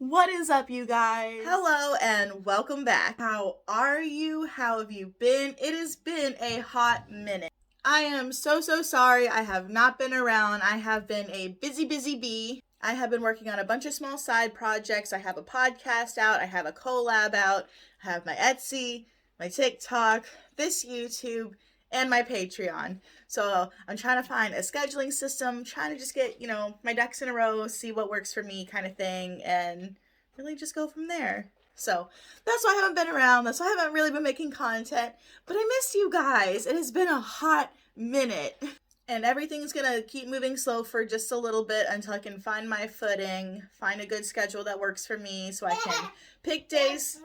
What is up, you guys? Hello and welcome back. How are you? How have you been? It has been a hot minute. I am so sorry I have not been around. I have been a busy bee. I have been working on a bunch of small side projects. I have a podcast out. I have a collab out. I have my Etsy, my TikTok, this YouTube, and my Patreon. So I'm trying to find a scheduling system, trying to just get, my ducks in a row, see what works for me kind of thing, and really just go from there. So that's why I haven't been around. That's why I haven't really been making content. But I missed you guys. It has been a hot minute. And everything's going to keep moving slow for just a little bit until I can find my footing, find a good schedule that works for me so I can pick days.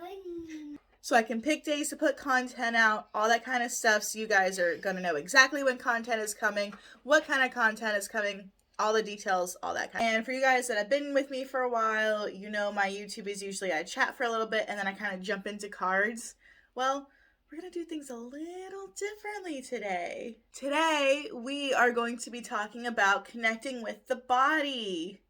So I can pick days to put content out, all that kind of stuff. So you guys are going to know exactly when content is coming, what kind of content is coming, all the details, all that kind of. And for you guys that have been with me for a while, you know my YouTube is usually I chat for a little bit and then I kind of jump into cards. Well, we're going to do things a little differently today. Today, we are going to be talking about connecting with the body.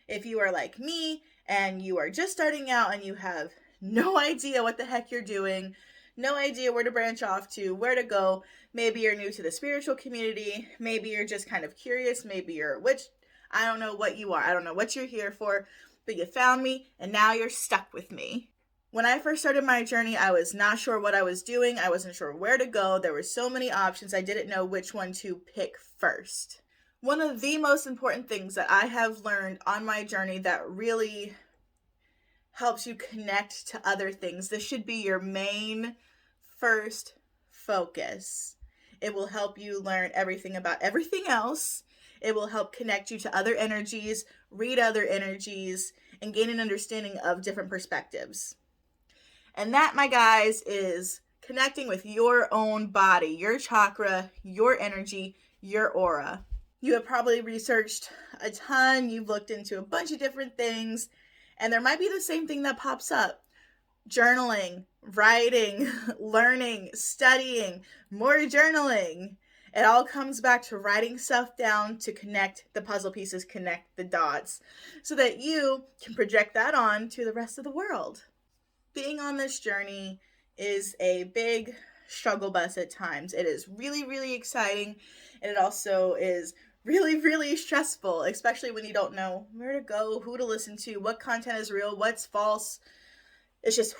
If you are like me and you are just starting out and you have no idea what the heck you're doing, no idea where to branch off to, where to go. Maybe you're new to the spiritual community. Maybe you're just kind of curious. Maybe you're a witch. I don't know what you are. I don't know what you're here for, but you found me and now you're stuck with me. When I first started my journey, I was not sure what I was doing. I wasn't sure where to go. There were so many options. I didn't know which one to pick first. One of the most important things that I have learned on my journey that really helps you connect to other things. This should be your main first focus. It will help you learn everything about everything else. It will help connect you to other energies, read other energies, and gain an understanding of different perspectives. And that, my guys, is connecting with your own body, your chakra, your energy, your aura. You have probably researched a ton. You've looked into a bunch of different things. And there might be the same thing that pops up. Journaling, writing, learning, studying, more journaling. It all comes back to writing stuff down to connect the puzzle pieces, connect the dots, so that you can project that on to the rest of the world. Being on this journey is a big struggle bus at times. It is really exciting, and it also is really stressful, especially when you don't know where to go, who to listen to, what content is real, what's false. It's just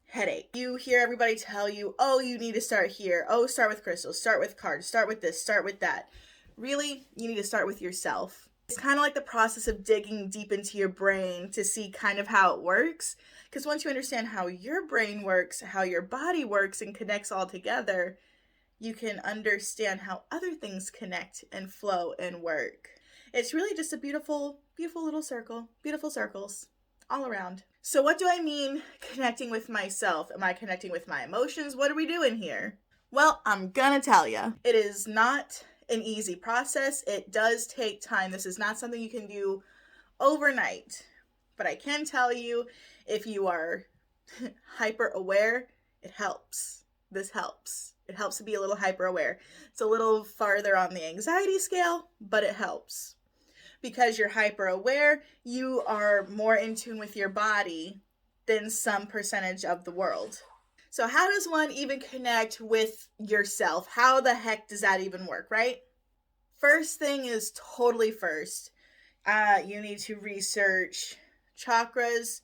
headache. You hear everybody tell you, oh, you need to start here. Oh, start with crystals, start with cards, start with this, start with that. Really, you need to start with yourself. It's kind of like the process of digging deep into your brain to see kind of how it works. Because once you understand how your brain works, how your body works and connects all together, you can understand how other things connect and flow and work. It's really just a beautiful little circle, beautiful circles all around. So what do I mean connecting with myself? Am I connecting with my emotions? What are we doing here? Well, I'm gonna tell you. It is not an easy process. It does take time. This is not something you can do overnight. But I can tell you, if you are hyper aware, it helps. This helps. It helps to be a little hyper aware. It's a little farther on the anxiety scale, but it helps. Because you're hyper aware, you are more in tune with your body than some percentage of the world. So how does one even connect with yourself? How the heck does that even work, right? First thing is totally first. You need to research chakras,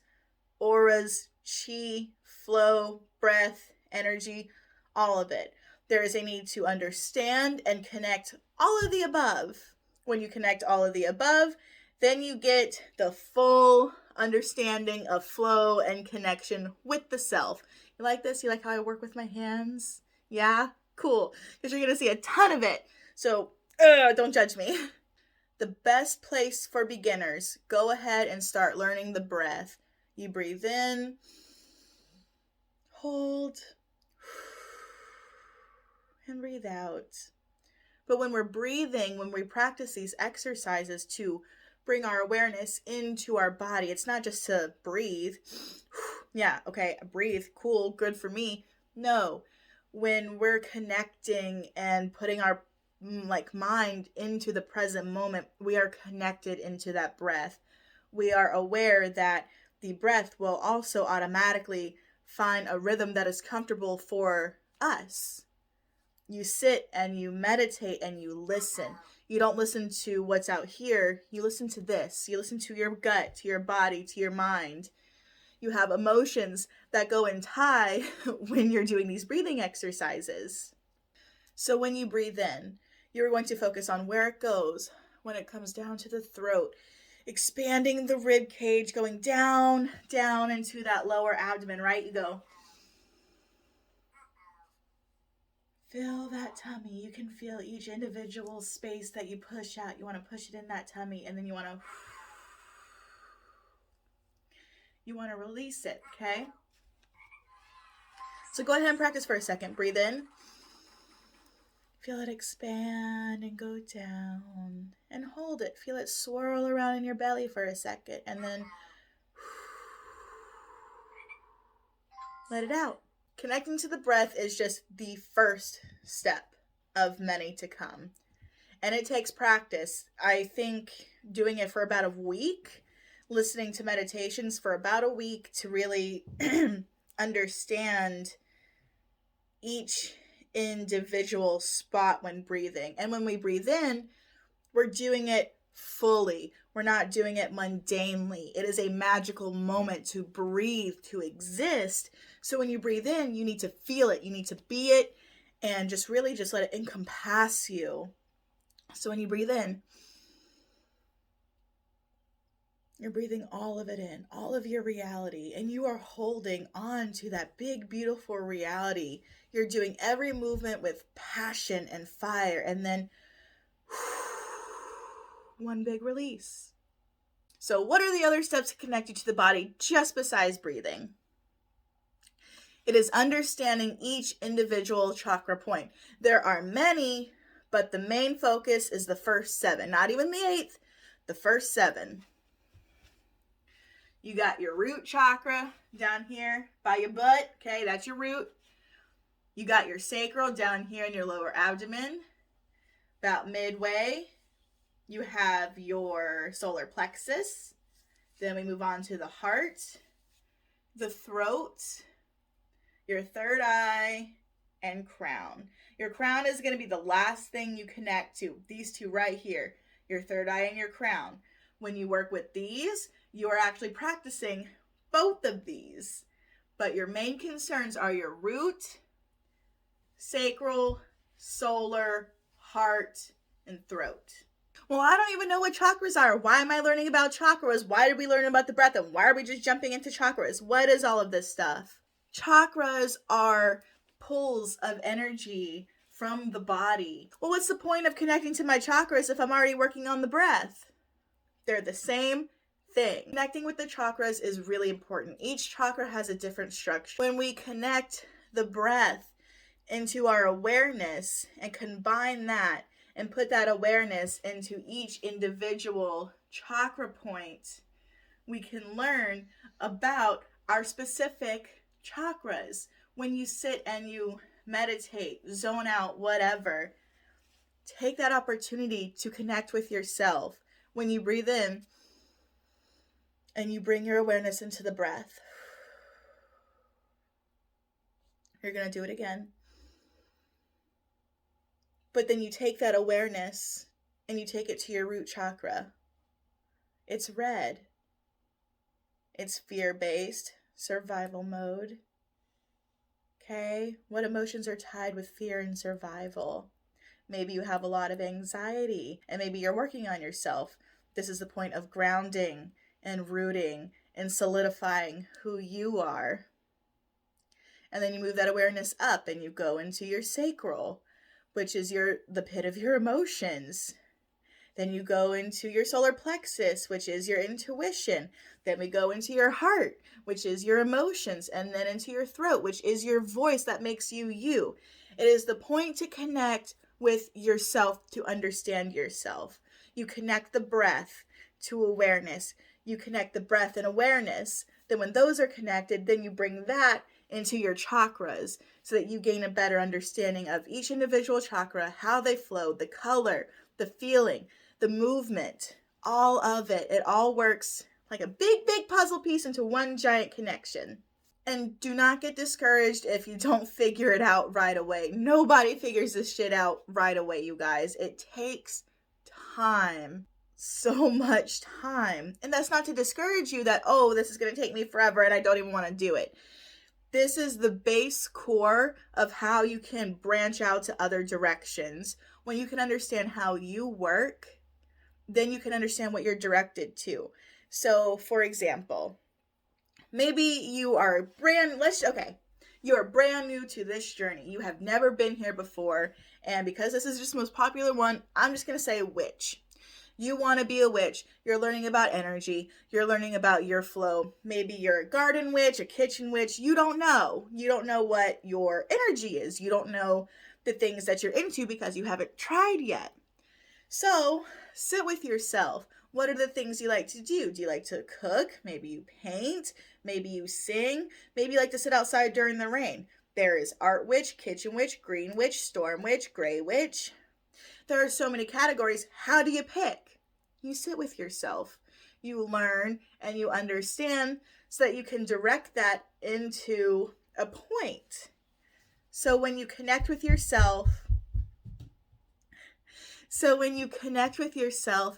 auras, chi, flow, breath, energy, all of it. There is a need to understand and connect all of the above. When you connect all of the above, then you get the full understanding of flow and connection with the self. You like this? You like how I work with my hands? Yeah? Cool. Because you're going to see a ton of it. So, don't judge me. The best place for beginners, go ahead and start learning the breath. You breathe in, hold, and breathe out. But when we're breathing, when we practice these exercises to bring our awareness into our body, it's not just to breathe. Yeah, okay, breathe, cool, good for me. No, when we're connecting and putting our mind into the present moment, we are connected into that breath. we are aware that the breath will also automatically find a rhythm that is comfortable for us. You sit and you meditate and you listen. You don't listen to what's out here. You listen to this. You listen to your gut, to your body, to your mind. You have emotions that go in tie when you're doing these breathing exercises. So when you breathe in, you're going to focus on where it goes when it comes down to the throat, expanding the rib cage, going down into that lower abdomen, right? You go. Feel that tummy. You can feel each individual space that you push out. You want to push it in that tummy, and then you want to release it, okay? So go ahead and practice for a second. Breathe in. Feel it expand and go down. And hold it. Feel it swirl around in your belly for a second. And then let it out. Connecting to the breath is just the first step of many to come. And it takes practice. I think doing it for about a week, listening to meditations for about a week to really understand each individual spot when breathing. And when we breathe in, we're doing it fully. We're not doing it mundanely. It is a magical moment to breathe, to exist. So when you breathe in, you need to feel it. You need to be it and just really just let it encompass you. So when you breathe in, you're breathing all of it in, all of your reality, and you are holding on to that big, beautiful reality. You're doing every movement with passion and fire, and then one big release. So what are the other steps to connect you to the body just besides breathing? It is understanding each individual chakra point. There are many, but the main focus is the first 7, not even the 8th, the first 7. You got your root chakra down here by your butt. Okay, that's your root. You got your sacral down here in your lower abdomen. About midway, you have your solar plexus. Then we move on to the heart, the throat, your third eye, and crown. Your crown is going to be the last thing you connect to. These two right here, your third eye and your crown. When you work with these, you are actually practicing both of these. But your main concerns are your root, sacral, solar, heart, and throat. Well, I don't even know what chakras are. Why am I learning about chakras? Why did we learn about the breath? And why are we just jumping into chakras? What is all of this stuff? Chakras are pulls of energy from the body. Well, what's the point of connecting to my chakras if I'm already working on the breath? They're the same thing. Connecting with the chakras is really important. Each chakra has a different structure. When we connect the breath into our awareness and combine that and put that awareness into each individual chakra point, we can learn about our specific chakras. When you sit and you meditate, zone out, whatever, take that opportunity to connect with yourself. When you breathe in and you bring your awareness into the breath, you're going to do it again. But then you take that awareness and you take it to your root chakra. It's red. It's fear-based, survival mode. Okay? What emotions are tied with fear and survival? Maybe you have a lot of anxiety and maybe you're working on yourself. This is the point of grounding and rooting and solidifying who you are. And then you move that awareness up and you go into your sacral, which is the pit of your emotions. Then you go into your solar plexus, which is your intuition. Then we go into your heart, which is your emotions. And then into your throat, which is your voice that makes you you. It is the point to connect with yourself, to understand yourself. You connect the breath to awareness. You connect the breath and awareness. Then when those are connected, then you bring that into your chakras so that you gain a better understanding of each individual chakra, how they flow, the color, the feeling, the movement, all of it. It all works like a big, big puzzle piece into one giant connection. And do not get discouraged if you don't figure it out right away. Nobody figures this shit out right away, you guys. It takes time. So much time. And that's not to discourage you that, oh, this is going to take me forever and I don't even want to do it. This is the base core of how you can branch out to other directions. When you can understand how you work, then you can understand what you're directed to. So, for example, maybe you are brand new to this journey. You have never been here before. And because this is just the most popular one, I'm just going to say witch. You want to be a witch. You're learning about energy. You're learning about your flow. Maybe you're a garden witch, a kitchen witch. You don't know. You don't know what your energy is. You don't know the things that you're into because you haven't tried yet. So sit with yourself. What are the things you like to do? Do you like to cook? Maybe you paint. Maybe you sing. Maybe you like to sit outside during the rain. There is art witch, kitchen witch, green witch, storm witch, gray witch. There are so many categories. How do you pick? You sit with yourself. You learn and you understand so that you can direct that into a point. So when you connect with yourself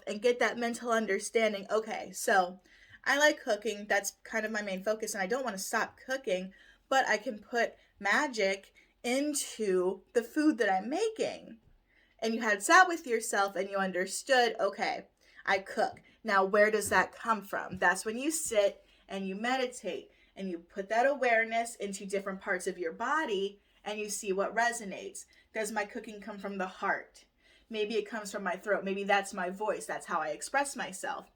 and get that mental understanding, okay, so I like cooking. That's kind of my main focus, and I don't want to stop cooking, but I can put magic into the food that I'm making. And you had sat with yourself and you understood, okay, I cook. Now, where does that come from? That's when you sit and you meditate and you put that awareness into different parts of your body and you see what resonates. Does my cooking come from the heart? Maybe it comes from my throat. Maybe that's my voice. That's how I express myself.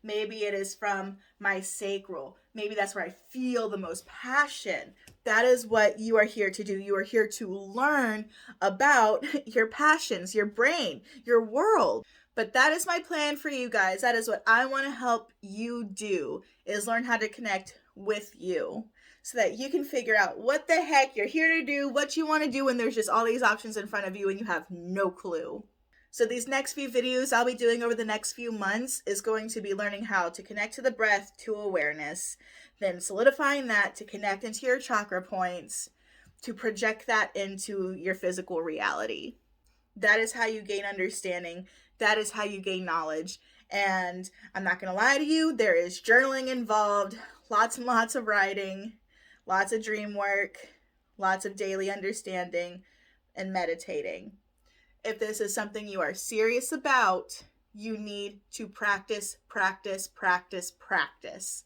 Maybe it is from my sacral. Maybe that's where I feel the most passion. That is what you are here to do. You are here to learn about your passions, your brain, your world. But that is my plan for you guys. That is what I want to help you do, is learn how to connect with you so that you can figure out what the heck you're here to do, what you want to do when there's just all these options in front of you and you have no clue. So these next few videos I'll be doing over the next few months is going to be learning how to connect to the breath, to awareness, then solidifying that to connect into your chakra points, to project that into your physical reality. That is how you gain understanding. That is how you gain knowledge. And I'm not going to lie to you, there is journaling involved, lots and lots of writing, lots of dream work, lots of daily understanding, and meditating. If this is something you are serious about, you need to practice, practice, practice, practice.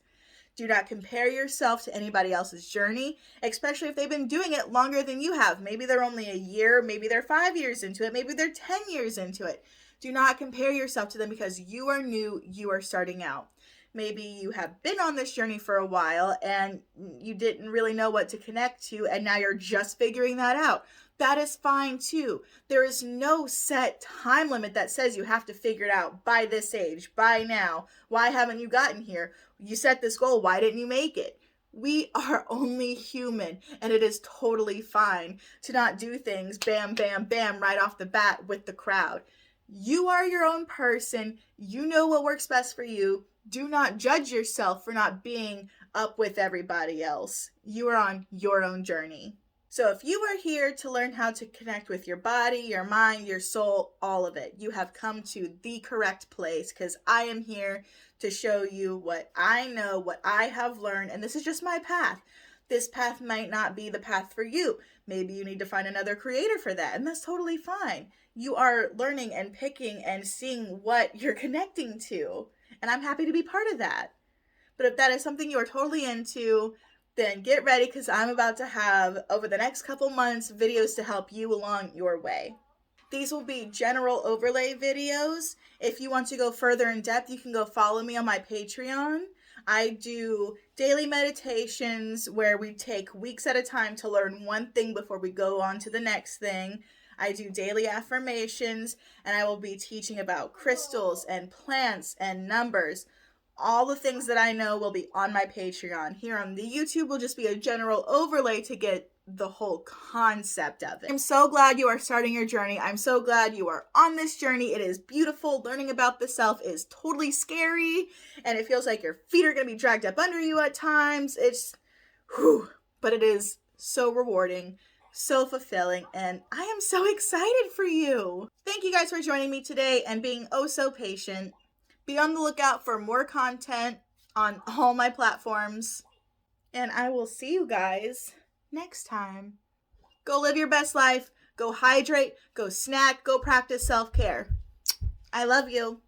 Do not compare yourself to anybody else's journey, especially if they've been doing it longer than you have. Maybe they're only a year, maybe they're 5 years into it, maybe they're 10 years into it. Do not compare yourself to them because you are new, you are starting out. Maybe you have been on this journey for a while and you didn't really know what to connect to, and now you're just figuring that out. That is fine too. There is no set time limit that says you have to figure it out by this age, by now. Why haven't you gotten here? You set this goal. Why didn't you make it? We are only human, and it is totally fine to not do things bam, bam, bam right off the bat with the crowd. You are your own person. You know what works best for you. Do not judge yourself for not being up with everybody else. You are on your own journey. So if you are here to learn how to connect with your body, your mind, your soul, all of it, you have come to the correct place, because I am here to show you what I know, what I have learned, and this is just my path. This path might not be the path for you. Maybe you need to find another creator for that, and that's totally fine. You are learning and picking and seeing what you're connecting to, and I'm happy to be part of that. But if that is something you are totally into, then get ready, because I'm about to have, over the next couple months, videos to help you along your way. These will be general overlay videos. If you want to go further in depth, you can go follow me on my Patreon. I do daily meditations where we take weeks at a time to learn one thing before we go on to the next thing. I do daily affirmations, and I will be teaching about crystals and plants and numbers. All the things that I know will be on my Patreon. Here on the YouTube will just be a general overlay to get the whole concept of it. I'm so glad you are starting your journey. I'm so glad you are on this journey. It is beautiful. Learning about the self is totally scary, and it feels like your feet are going to be dragged up under you at times. But it is so rewarding, so fulfilling, and I am so excited for you. Thank you guys for joining me today and being oh so patient. Be on the lookout for more content on all my platforms, and I will see you guys next time. Go live your best life. Go hydrate. Go snack. Go practice self-care. I love you.